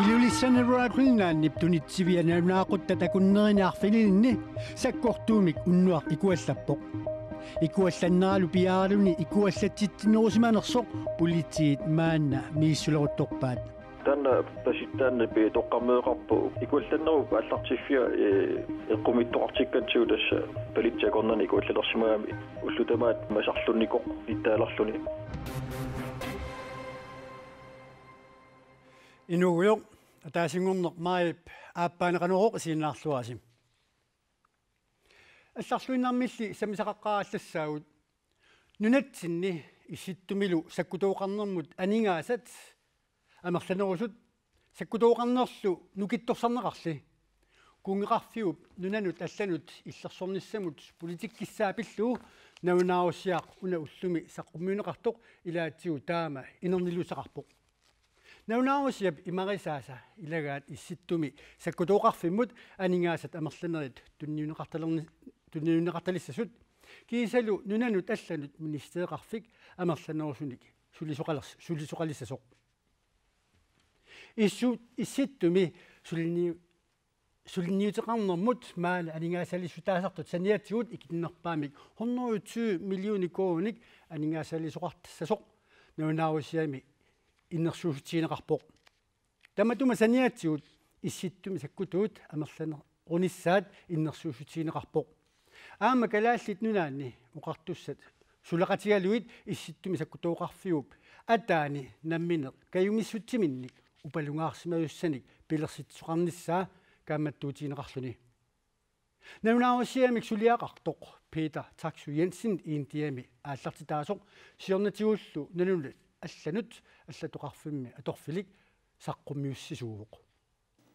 Ilulissanaruaqulnaanni tunitsivia takunnerinaarfilinni sakkortuumik unnuaq ikuallappoq ikuallanneralu piaaraluni ikuallatitsinerusmanersoq politiit maanna miissuleruttorpaat tanna pasittanna pe toqqarmeeqarpu ikuallanneru аллартиффиа эққумиттоқартиккатсуу тасса политиакорнани икуаллалерсимагами уллутамаат масарлунникоқ иттааларлуни инугуйоқ атаасингорнеқ маип ааппаанеқанероқ сииннаарлуасим алларлуиннармилли самисақаққараллассаагут нунатсинни исситтумилу саккутооқарнэрмут анингаасат амерланерусут саккутооқарнерлу нукитторсарнеқарли кунгеқарфиуп нунанут алланут иллерсорниссамут политиккиссаапиллуу навнааруссиақ уна уллуми саққуммиунеқартоқ илаатсигу таама инернилусақарпоқ навнаарусиап имарисааса илагаат исситтуми саккутооқарфиммут анингаасат амерланерит тунниунеқарталиссасут кисалу нунанут алланут министеэқарфик амерланерусуник сулисоқалиссасоқ исситтуми сулинниутеқарнэрмут маала анингаасалиссутаасартут саниатсигут икиннерпаамик 120 миллиони кооник анингаасалисоқартассасоқ навнаарусиами иннерсуусутсиинеқарпоқ таматума саниатсигут исситтуми саккутуут амерланер униссаат иннерсуусутсиинеқарпоқ аама калааллит нунаанни уқартуссат сулақатигалуит исситтуми саккутооқарфиуп атаани намминеқ каюмиссутсиминник упалунгаарсимаюссаник пилерситсоқарниссаа кааматтуутиинеқарлуни навнаарусиамик сулиақартоқ Peter Taxu Jensen иинтиами ааллартитаасоқ сиорнатигуллу налунулат алланут аллатоқарфимми аторфилик саққуммиуссисууоқ.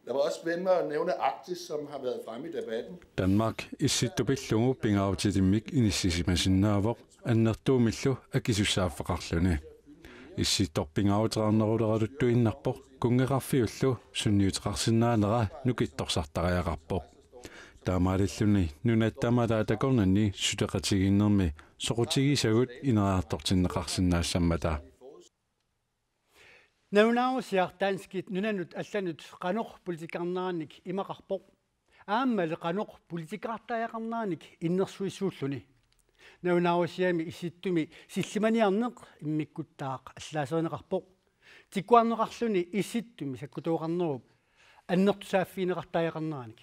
Der var også spændende at nævne Arktis, som har været fremme i debatten. Danmark issittubillugu pingaavtitimmik inissisimasinnaaavoq annertuumillu akisussaaffaqarluni. Issittorpingaaviterarneruleralut tuinnarpoq kungeqarfiullu sunniuteqarsinnaanera nukittorsartariaqarpoq. Taamaalilluni nunattamalaa takornanni suteqatiginnermi soqutigisagut ineraartortinneqarsinnaassamataa. Навнаарусиар таанскит нунанут алланут qanoq politikarneranik imaqarpoq aammale qanoq politikaartaaqarneranik innersuissuulluni навнаарусиами исситтуми силламаниарнеq иммиккуттаақ аллаасернеқарпоq тиккуарнеқарлуни исситтуми саккутооқарнеруп аннертусааффиинеқартаақарнeranik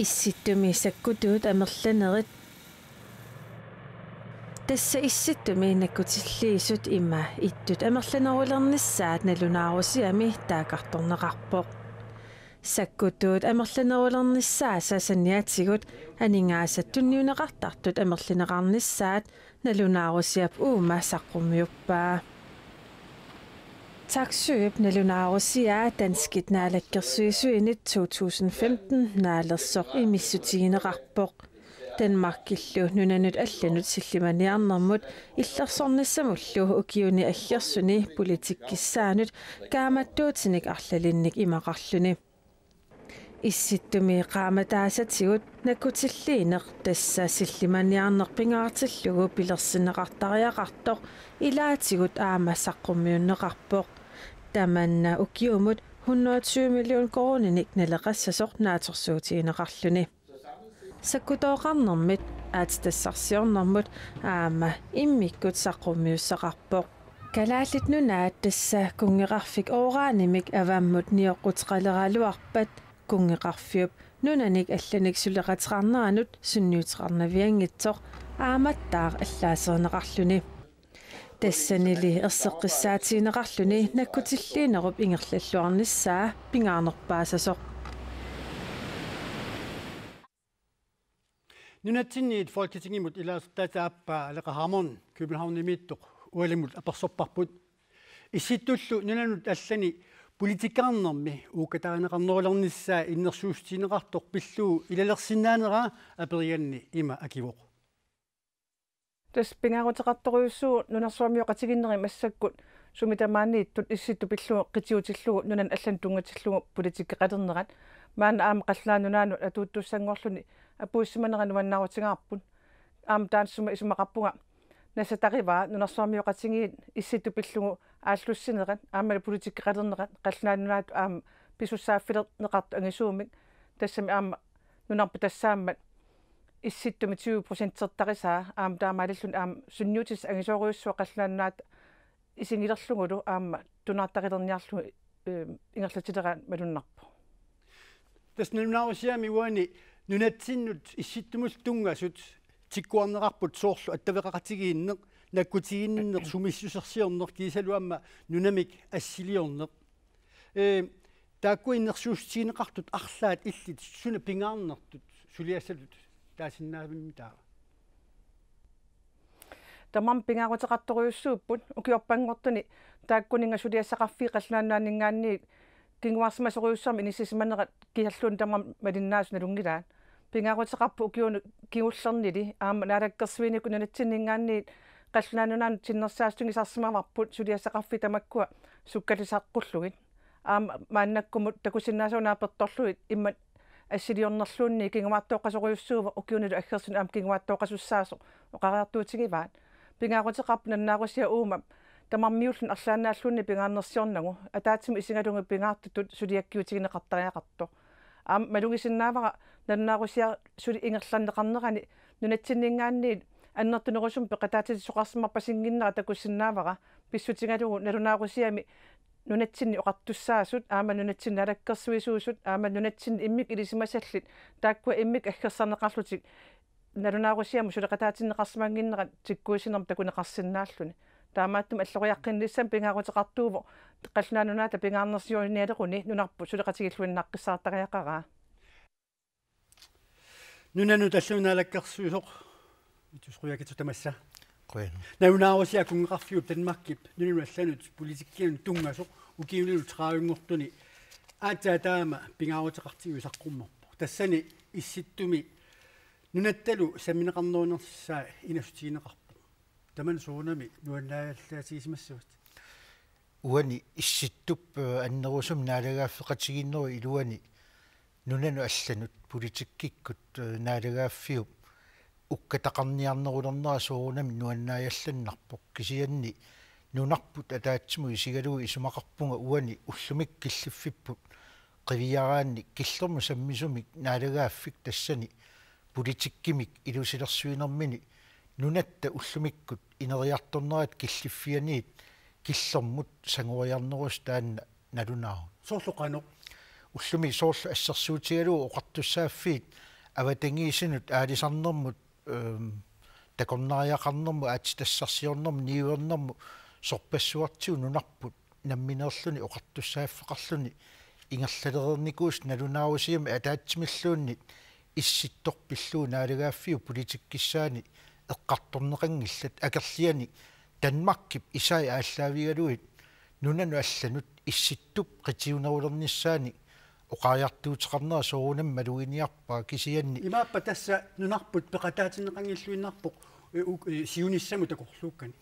исситтуми саккутуут амерланерит тасса исситтуми наккутиллиисут има иттут амерланерулерниссаат налунаарусиами таакарторнеқарпоқ саккутуут амерланерулерниссааса санниатсигут анингаасат тунниунеқартартут амерлинеқарниссаат налунаарусиап уума саққумиуппаа таксуип налунаарусиаа данскит наалаккерсуисуинит 2015 наалерсоқ имиссутигинеқарпоқ Danmark-illu nunanut allanut sillimaniarnermut illersornissamullu ukiuni аллерсуни политиккиссаанут кааматтуутиник арлалинник имақарлуни исситтуми qaamataasatigut накутиллиинеқ тасса силlimaniarnerпингаартиллугу пилерсинеқартариақартоқ илаатигут аама саққуммиуннеқарпоқ таманна укиумут 120 миллион корониник налеқассасоқ нааторсуутиинеқарлуни саккутооқарнэрмит аатитассарсиорнэрмут аама иммиккут саққуммиуссақарпоқ калааллит нунаат тасса кунгеқарфик оораанимик авааммут ниоққутеқалералуарпат кунгеқарфиуп нунаник алланик сулеқатерарнеранут сунниутерарнавиангитсоқ ааматтаар аллаасернеқарлуни тассанили ерсеққиссаатиинеқарлуни наккутиллиинеруп ингерллаллуарниссаа пингаарнерпаасасоқ нунатсинниит folketingimut илаасертаатааппаа алеқаҳарморн København-имииттоқ уалимут аперсорпарпут исситтуллу нунанут аллани политикаарнерми уукатааринеқарнерулерниссаа иннерсуустиинеқартоқ пиллуу илалерсинаанераа аперианни има акивоқ тас пингаарутеқарторюссуу нунарсуамиоқатигиннери массаккут сумитамаанииттут исситту пиллуу қитиутиллугу нунан аллан тунгатиллугу политиккеқалернерат маана аама қаллаанунаану атууттуссангорлуни апуиссиманерану ваннаарутингаарпут аама таансума исумақарпунга насатариваа нунарсуармиоқатингиит исситупиллугу ааллуссинеқат аамала политиккеқалернеқат қаллаанунаат аама писуссааффилернеқарту ангисуумик тассами аама нунарпу тассааммат исситтуми 20% тертарисаа аама таамаалиллун аама сунниутис ангисоориуссуа қаллаанунаат исингилерлугулу аама тунаартақилерниарлу ингерлатилераат малуннарпу таснунаарусиами уани нунатсиннут исситтумул тунгасут тиккуарнеқарпут соорлу аттавеқақатигииннеқ наккутигинниннеқ сумиссусерсиорнеқ кисалуамма нунамик ассилиорнеқ тааккуиннерсуустигинеқартут арлаат иллит суна пингаарнертут сулиассалут таасиннаавимми таа тамам пингаарутеқарторюссууппут укиорпангортуни тааккунинга сулиассақарфи қаллааннаанингаанни кингуарсимасориуссарми инисисиманерат киаллуун тамам малиннаасу налунгилаат пингаарутеқарпу укиуну киуллернили аама наалаккерсуинику нунатсиннингаанни қаллаанунаан тиннерсаастунгисарсимаварпут сулиассақарфи тамаккуа суккалисааққуллугит аама мааннаккумут такусиннаасунааперторлуит иммат ассилиорнерлуунни кингуааттооққасориуссуува укиунилу аггерсун аама кингуааттооққасуссаасо оқараартуутигиваат пингаарутеқарпу наннаарусиа уумам тамармиуллун арлаанааллуунни пингаарнерсиорнагу атаатсими исингалунга пингаартутут сулиаккиутигинеқартариақарто аама малугисиннаавара наннаарусиа сули ингерланнеқарнерани нунатсиннингаанни аннертунерусум пеқатаатити соқарсимарпасингиннера такуссиннаавара писсутингалугу налунаарусиами нунатсинни оқартуссаасут аама нунатсин налаккерсуисуусут аама нунатсин иммик илисимасаллит тааккуа иммик аггерсарнеқарлутик налунаарусиаму сулеқатаатиннеқарсимангиннера тиккуисинерм такунеқарсиннааллуни таамааттум аллориаққиннissam пингаарутеқартууво қаллаанунаата пингаарнерсиориниалеруни нунарпу сулеқатигиллуиннаққиссаартариақараа нунану таллунаалаккерсуусоқ итусруякиту тамасса қуяна наунаарусиа кунгеқарфиуп танмаккип нуну алланут политиккиун тунгасоқ укиулилу траавингортуни аатаатаама пингаарутеқартигуисаққуммарпо тассани исситтуми нунатталу саминеқарнуунерсаа инасутигинеқарпо таман суунами нуаннааллаатигисимассуут уани исситтуп аннерусум наалагааффеқатигиннеру илуани нунану алланут политиккиккут наалагааффиуп уккатақарниарнерулернера суунами нуаннааялланнарпоқ кисианни нунарпут атаатсиму исигалуи исумақарпунга уани уллумик киллиффиппут қивиараанни киллерму саммисумик наалагааффик тассани политиккимик илусилерсуинермини нунатта уллумиккут инериарторнерат киллиффианиит киллермут сангуриарнерус таанна налунаару соорлоқано уллуми соорлу ассерсуутигалуу оқартуссааффиит аватангиисинут аалисарнермут такорнариақарнерму аатитассарсиорнерму ниуернерму сорпассуартиу нунарпут намминерлүни оқартуссааффеқарлүни ингерлалерерникуус налунаарусиами атаатсимиллуунни исситторпиллуу наалагааффиу политиккиссаани эққарторнеқангиллат акерлиани танмаккип исай ааллаавигалуит нунану алланут исситтуп қитиунерулерниссаани оқариартуутеқарнера соорунам малуиниарпаа кисианни имааппа тасса нунарпут пеқатаатиннеқангиллуиннарпоқ сиуниссаму такорлууккани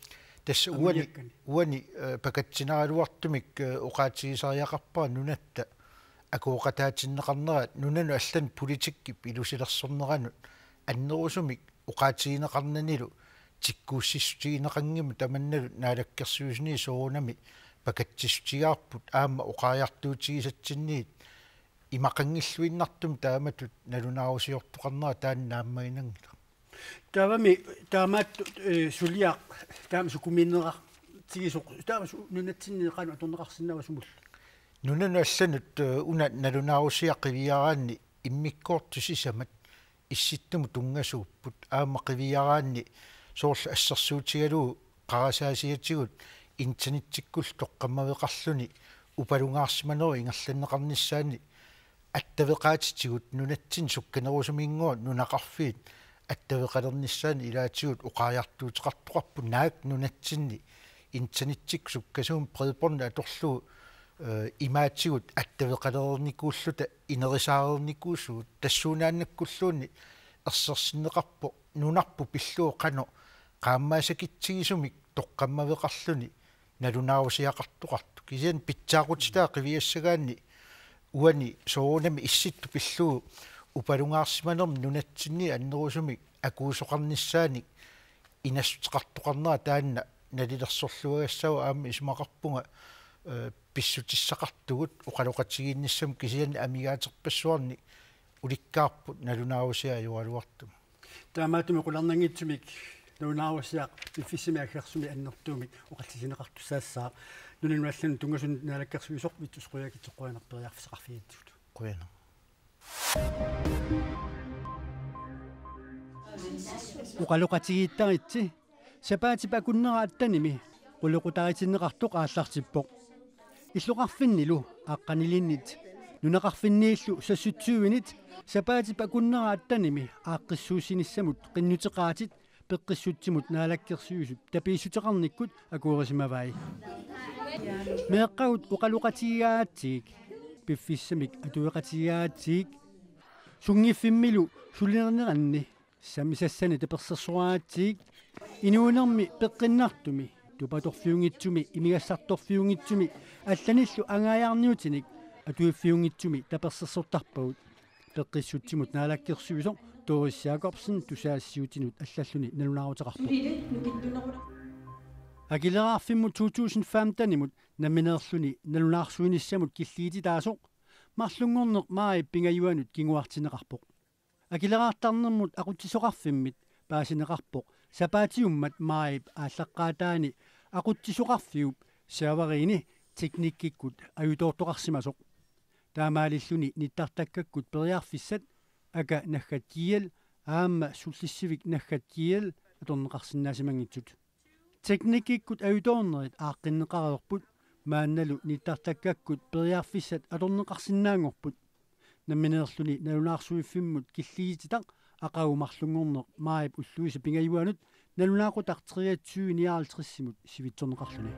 тасса уани пакатсинааралуартумик оқаатигисариақарпаа нунатта акуоқатаатиннеқарнера нунану аллан политиккип илусилерсорнеранут аннерусумик оқаатигинеқарнанилу тиккууссистигинеқангиму таманналу наалаккерсуусни соорунами пакатсистигаарпут аама оқариартуутигисатсинниит имақангиллуиннартум тааматут налунаарусиортоқарнера тааннааммагинангила тавами таамаат сулиақ таама сукуминнера тигисоқ таама нунатсиннеқану аторнеқарсиннава сумул нунану алланут уна налунаарусиаққивиараанни иммиккоорту сисамат исситтуму тунгасууппут аама қивиараанни соорлу ассерсуутигалуу қарасаасиатигут интернеттиккул тоққаммавеқарлүни упалунгаарсиманеру ингерланнеқарниссаани аттавеқаатитигут нунатсин сукканерусумингуа нунақарфиит аттавеқалерниссаани илаатигут оқариартуутеқартоқарпу наак нунатсинни интернеттик суккасуум предпорна аторлуу имаатигут аттавеқалерникууллута инерисаарерникуусуут тассуунааннаккуллуунни ерсерсиннеқарпо нунарпу пиллуу қано qaammaasakitsигисумик тоққаммавеқарлүни налунаарусиақартоқарту кисиан питсаақутитаа қивиассагаанни уани соорунами исситту пиллуу упалунгаарсиманерм нунатсинни аннерусумик акуусоқарниссааник инастеқартоқарнера таанна налилерсорлуагассава аама исмақарпунга писсутиссақартугут оқалоқатигиинниссам кисиани амигаатерпассуарни уликкаарпут налунаавусиа юалуартум таамаатуми қуларнангитсумик налунаавусиа пиффисимиаггерсуми аннертуумик оқаллисинеқартусаассаа нунинуаллану тунгасун наалаккерсуисоқ витсусқуягитсоққуянерпериарфисақарфиитсут қуяна оқалоқатигииттаритси сапаатипакуннерааттаними quluqutaritsinneqartuq aallartippoq иллуqarfinnилу aaqqanilinnit nunaqarfinniillu sassutsuuinit sapaatipakunneraattanimi aaqqissuusinissamut qinnutеqaatit peqqissutsimut naalakkersiusut tapiissuteqarnikkut akuurisimavai meeqqagut uqaluqatigaatiik piffissamik atueqatigaatiik sungiffimmilu sullinerneranni samisassani tapersersuaatiik inuunermi peqqinnartumi tupatorfiungitsumi imigassartorfiungitsumi алланиллу агааярниутиник атуиффиунгитсуми таперсерсортарпагут пеққиссутсимут наалаккерсуисо тоориссаакорпсин тусаассиутинут аллаллуни налунаарутеқарпо акилераарфиммут 2015 наминеерлуни налунаарсуиниссамут киллиити таасо марлунгорнеқ маи пингаюанут кингуартинеқарпоқ акилераартарнэрмут ақутсисоқарфиммит паасинеқарпоқ сапаатиуммат маип ааллаққаатаани ақутсисоқарфиуп сааварини teknikkikut ajutортоқарсимасоқ таамаалиллуни ниттартаккаккут периарфиссат ака наггатиил аама суллиссивик наггатиил аторнеқарсинаасимангитсут teknikkikut ajуторнерит ааққиннеқариорпут маанналу ниттартаккаккут периарфиссат аторнеқарсинаангорпут намминеерлуни налунаарсуиффиммут киллиититақ ақаумарлунгорнеқ маип уллуиса пингаюанут налунаақутартриатсуиниаалтриссимут сивитсорнеқарлуни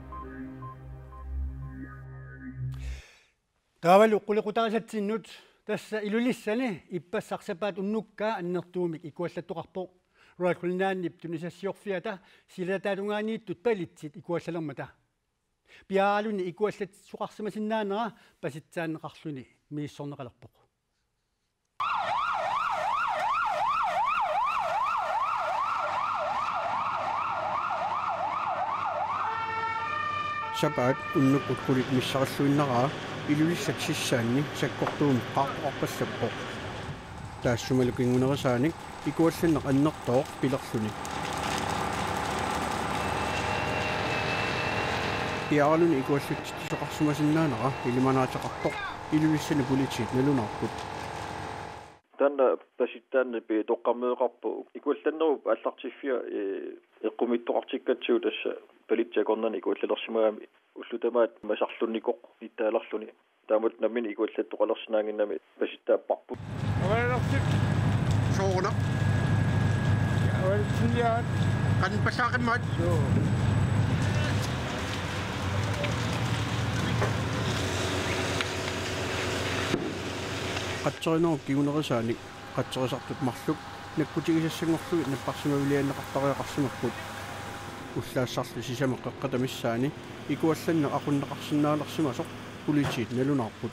таавалу quluqutarisatsinнут тасса илулиссани иппассарсапаат уннуккаа аннертуумик икуаллаттоқарпо руакулинааннип тунисассиорфиата силатаалунгаанииттут палитсит икуаллалермата пиаалуни икуаллат суқарсимасиннаанера паситсааннеқарлуни мииссорнеқалерпоқ сапаат уннук уккулит миссараллуиннераа илулиссак сиссаанни саккортуум qaartoqarpassappo таассумалукингунерисааник икуалланнеқ аннертооқ пилерлуни пиаалуни икуаллатсисоқарсумасиннаанера илиманаатеқарпоқ илулиссани политик налунарпут танна паситтаанни пи тоққаммеэқарпу икуалланнеру аллартиффиа эққумиттоқартиккатсуу тасса политикорнани икуаллалерсимаами уллутамаат масарлунникоқ иттаалерлуни таамут наммини икуаллаттоқалерсинаангиннами паситтааппарпут авалерсик соона авалсиаат кан пасаақиммаат қатсериноо кигунерисааник қатсерисартут марлук наккутигисассангорлуги наппарсимавилианнеқартариақарсимаккут уллаассарлу сисамеққаққатамиссаани икуалланне aqunneqarsinnaalersимасоқ политик налунарпут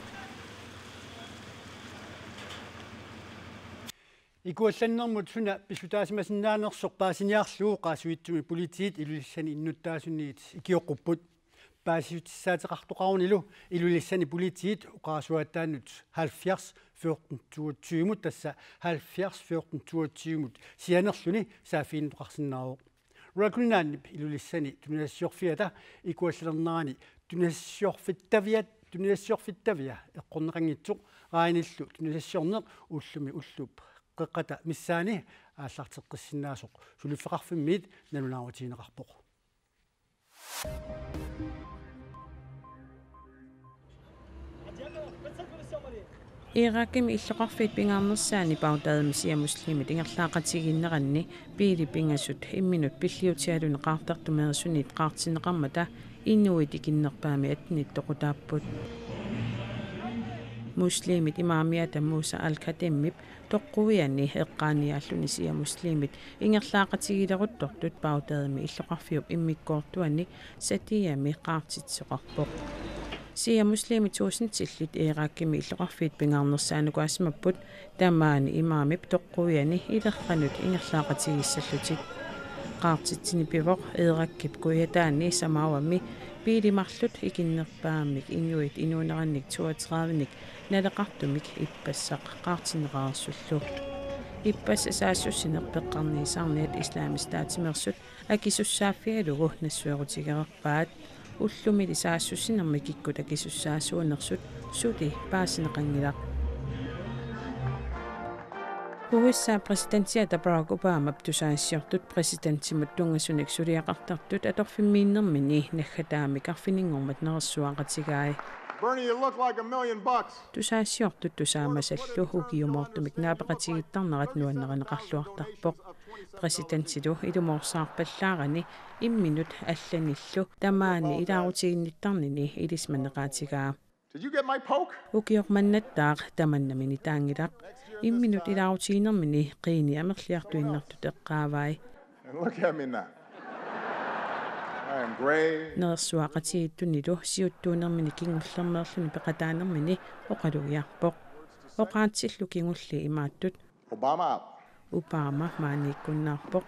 икуалланнэрмут суна писутаасимасиннаанерсоқ паасиниарлуу qaasuitсуми политик илулиссани иннуттаасунниит икиоққуппут паасиутиссаатеқартоқарунилу илулиссани политик уқаасуааттаанут 70-14-22 тасса 70-14-22 сианерлуни саафииннеқарсиннаароо руакулинааннип илулиссани туниассиорфиата икуаллернерани туниассиорфиттавиа эққорнеқангитсоқ рааниллу туниассиорнеқ уллуми уллуп қеққата миссаани ааллартеққиссиннаасоқ сулиффеқарфиммиит налунааутиинеқарпоқ Irakimi иллоқарфит пингаарнерсаани паутаадмисия муслимит ингерлаақатигиннеранни пиили пингасут имминут пиллиутиалуни qaartartumeersunit qaartinneqarmata иннуит икиннерпаами атнит тоқутааппут муслимит имаамиата муса алкатеммип тоққуианни эққааниааллуни сия муслимит ингерлаақатигилеруттортут паутаадми иллоқарфиуп иммиккоортуанни сатиями qaartitsoqarpoq сия муслими тууснитсиллит eeraakkimi иллоқарфиит пингаарнерсаанукуассимаппут таамаани имаамип тоққуиани илерқанут ингерлаақатигиссаллутик qaartitsini pivoq eerakkip kuyataani samauami piilimarlut ikinnerpaamik inuit inuunerannik 32nik naleqartumik ippassaq qaartineqarsullu ippas saassussinerpeqqarniisarniat islaamistaatimersut akisussaafialugu nassuerutigererpaat ullumili saassussinermi kikkut akisussaasuunersut suli paasineqangilaq Uissa presidenttiata Barack Obama tusaansiortut presidenttimut tungasunik suliaqartartut atorfimmiinnermini naggataamik arfiningormat neressuaqatigaai Bernie, you look like $1 million. Tusaansiortut tusaamasallu ukiumortumik naapaqatigittarnerat nuannereneqarluartarpoq presidenttilu ilumorsaarpallaarani imminut allanillu tamaani ilaarutiginnittarnini ilismaneqaatigaa Did you get my poke? ukiormannattaaq tamannamini taangilaq imminut ilaarutiginermini qiini amerliartuinnartut eqqaavai And look at me now. I am gray. neersuaqatigittunilu siuttuunermini kingullermeerluni peqataanermini oqalugiarpoq oqaatsillu kingulli imaattut Obama out. Obama maaniikkunnaarpoq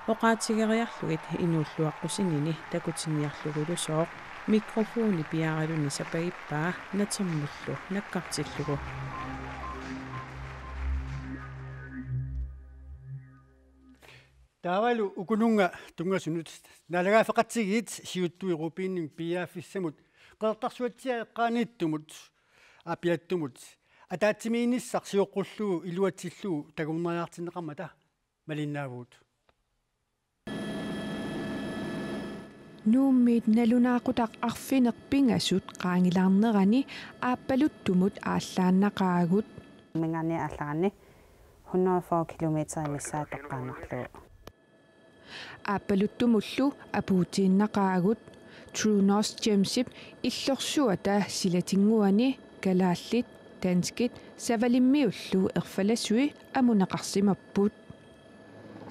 oqaatigeriarlugit inuulluaqqusinini takutiniarlugulusoq mikrofoni piaraluni sapagippaa natermullu nakkartillugu Taavalu ukununga tungasunut nalagaafeqatsigiit siuttuirupiinning piaaffissamut qeertarsuatia eqqaaniittumut apiattumut ataatsimiinissaq siuqqullugu iluatsillugu tagumnajaartinneqarmata malinnaavuut Nuummiit nalunaaqutaq arfinerpingasut qaangilaarnerani aappaluttumut ааllaannaqaagut mingani allaani 104 kilometer missaatoqqaanarlu aappaluttumullu apuutiinnaqaagut True North Gemship illorsuata silatinguani kalaallit danskit savalimmiullu erfalasui amuneqarsimapput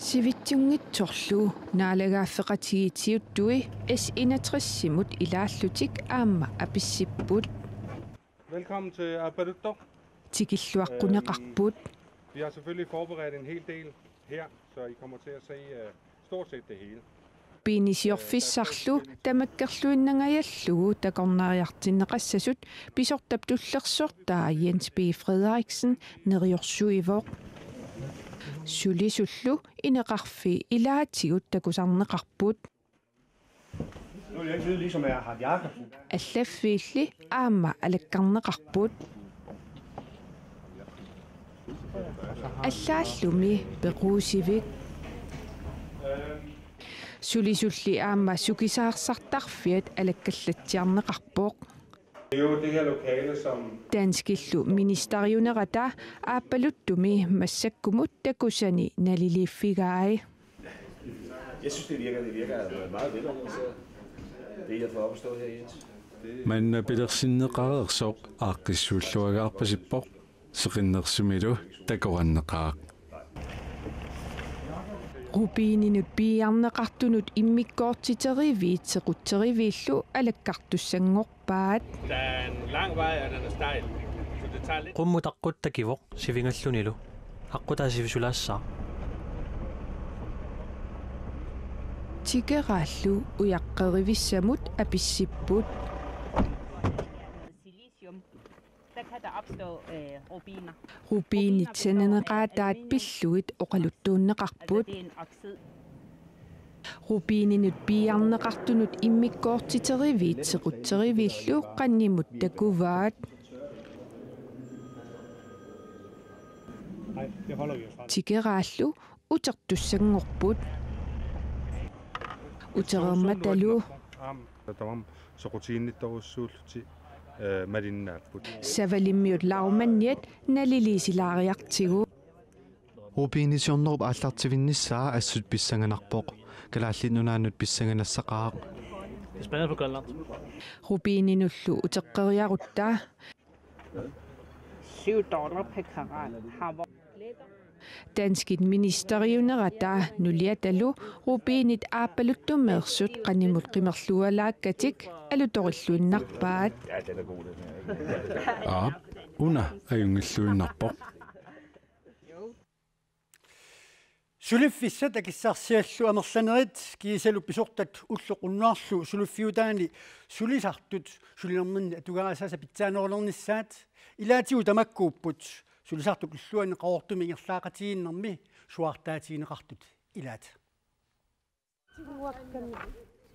sivitjungitsorlu naalagaaffeqatigiitiuttui S61-simut ilaallutik aamma apissipput Velkommen til Abbadutto. tikilluaqquneqarput Vi har selvfølgelig forberedt en hel del her, så I kommer til at se stort set det hele. piinisiorfissarlu tamakkerluinnangajallugu takornariartinneqassasut pisortap tullersortaa Jens B. Frederiksen neriorsuivoq sulisullu ineqarfi ilaatigut takusarneqarput Nu vil jeg ikke lyde ligesom jeg har jakke. allaffiilli aamma alakkarneqarput аллааллуми пеқуусивик сулисулли аама сукисаарсартарфиат алаккаллатсиарнеқарпоқ Det er jo det her lokale, som Danskillu ministeriunerata aappaluttummi massakkumut takusani naliliiffigaai Jeg synes, det virker meget velorganiseret. Det, jeg får op at stå her, Jens. Man pilersinneqareersoq aaqqissuulluagaarpasippoq seqinnersumilu takoranneqaaq rupiininut piiarneqartunut immikkoortiteriviit sequtteriviillu alakkartussangorpaat Der er en lang vej, og den er stejl. Så det tager lidt. Qummutaqqut sivingallunilu aqutaasivisulaassaa tigeraallu ujaqqerivissamut apissipput Der kan der opstå rubiner. rupiinitsaneneqaataat pilluit oqaluttuunneqarput Det er en oxid. rupiininut piiarneqartunut immikkoortiteriviit sequtteriviillu qannimut takuvaat Nej, det holder vi os fra. tigeraallu utertussangorput uterermatalu Tamam, så rutinet der også til Madinnaaput. savalimmiut laumannit naliliisilaariartigu Rupiinisiornerup aallartivinnissaa assut pissanganarpoq kalaallinnunaannut pissanganassaqaaq Det er spændende på Grønland. rupiininullu uteqqeriaruttaa $7 per karat. Har Danskit ministeriunerata nuliatalu rupiinit aappaluttummeersut qannimut qimerlualaakkatik alutorilluinnarpaat Ja, den er god, den her. aap una ajungilluinnarpoq Sulifissa takissarsiallu amerlanerit kiisalu pisortat ulloqunnaarlu suliffiutaani sulisartut sulinerminni atugarasaasa pitsaanoolernissaat ilaatigu tamakkuupput sulisartu kulluani qaortumi ingerlaaqatiinnermi suartaatiineqartut ilaat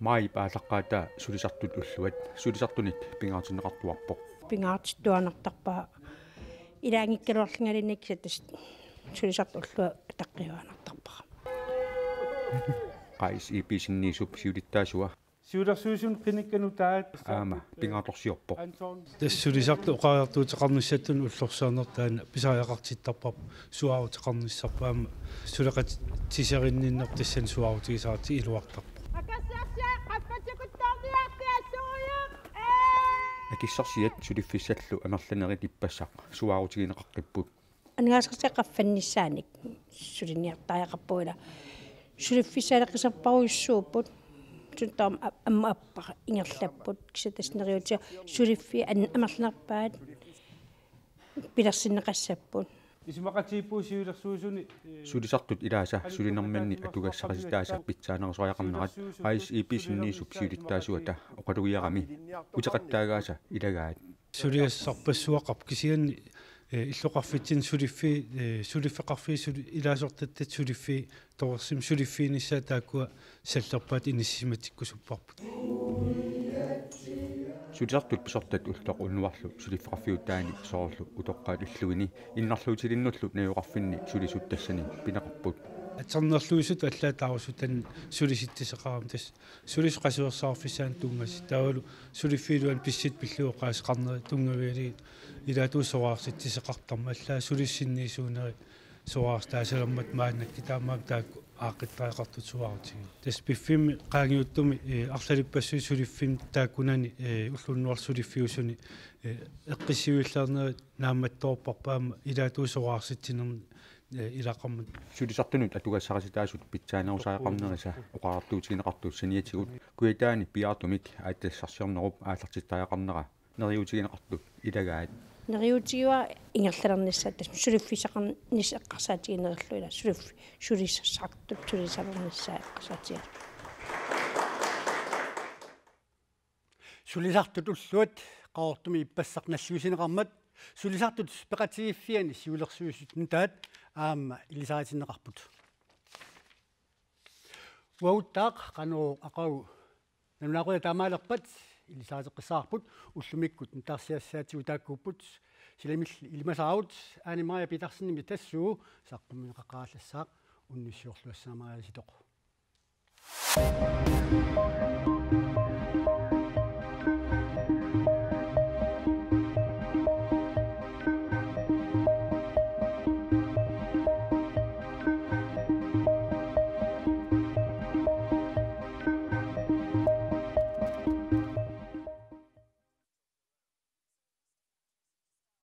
mai paalaqqaata sulisartut ulluat sulisartunit pingaartinneqartuarpoq pingaartittuanartarpaa ilaangikkaluarlingalinniksat sulisartu ullua taqqiuanartarpara qais ipisinniisup siulittaasua siulersuusun qinikkaну taat aama pingaartorsiorpoq тассулисарту оқариартуутеқарниссаттун уллорсуанертаана писариақартиттарпап суаарутеқарниссарпаама сулеқат тисеринниннер тассан суаарутигисаати илуартарпа акиссарсиат сулиффиссаллу амерланерит иппассақ суаарутигинеқаққиппут ангаасқартеқарфанниссааник сулиниартариақарпуила сулиффисаалеқисарпаруйуссууппут сунтаам аммааппара ингерлаппут кисатаснериутиа сулиффи амерланерпаат пилерсиннеқассаппут исмақатииппуу сиулерсуусуни сулисартут илааса сулинерманни атугассақаситааса питсаанерсуаяқарнерат айс иписинниисуп сиулиттаасуата оқалугиарами утеқаттаагааса илагаат сулиассарпассуақарп кисианни иллоқарфитсин сулиффи сулиффеқарфи илаасортаттат сулиффи торсим сулиффиниссаа тааккуа саллерпаат иниссиматиккусуппарпут сулисартут писортат уллоқ уннуарлу сулиффеқарфиуттаани соорлу утоққаат иллуини иннарлуутилиннуллу наюқарфинни сулисуттассани пинеқарпут атсарнерлуисут аллаатаарусутан сулиситтисеқарам тас сулисқасуерсаарфисаан тунгас таавалу сулиффилуан писсит пиллуоқаас қарнери тунгавиали илаатуусораарситтисеқартарма аллаа сулиссинниисуунери соаарстаасалермат мааннакки таамаам таакку аақиттаақартут суаарутиги тас пиффими qaangiuttumi арлалиппассуи сулиффим тааккунани уллуннуар сулиффиусуни эққиссивиллаарнери наамматтоорпарпаама илаатуусораарситсинерни илақармут сулисартунут атугассараситаасут питсаанаусаақарнериса оқаартуутигинеқартуут саниатигут куитаани пиартумик ааттассарсиорнеруп ааллартиттаақарнера нериутигинеқартут илагаат нериутигуа ингерлалерниссаат тас сулиффисақарнис эққарсаатигинериллуила сулиффи сулиссартут сулисалерниссаа эққарсаатига сулисартут уллуат qaortumi иппассарналлуисинеқармат сулисартут пеқатигиффиани сиулерсуусут нутаат аама илисаатиннеқарпут уауттаақ қануу ақау нунақуя таамаалерпат илисаатеққисаарпут уллумиккут нутаарсиассаатигу тааккууппут силамилли илимасааут анимая питарсинними тассуу саққуммиқаққааллассаақ унниссиорлуассаамаалиситоқ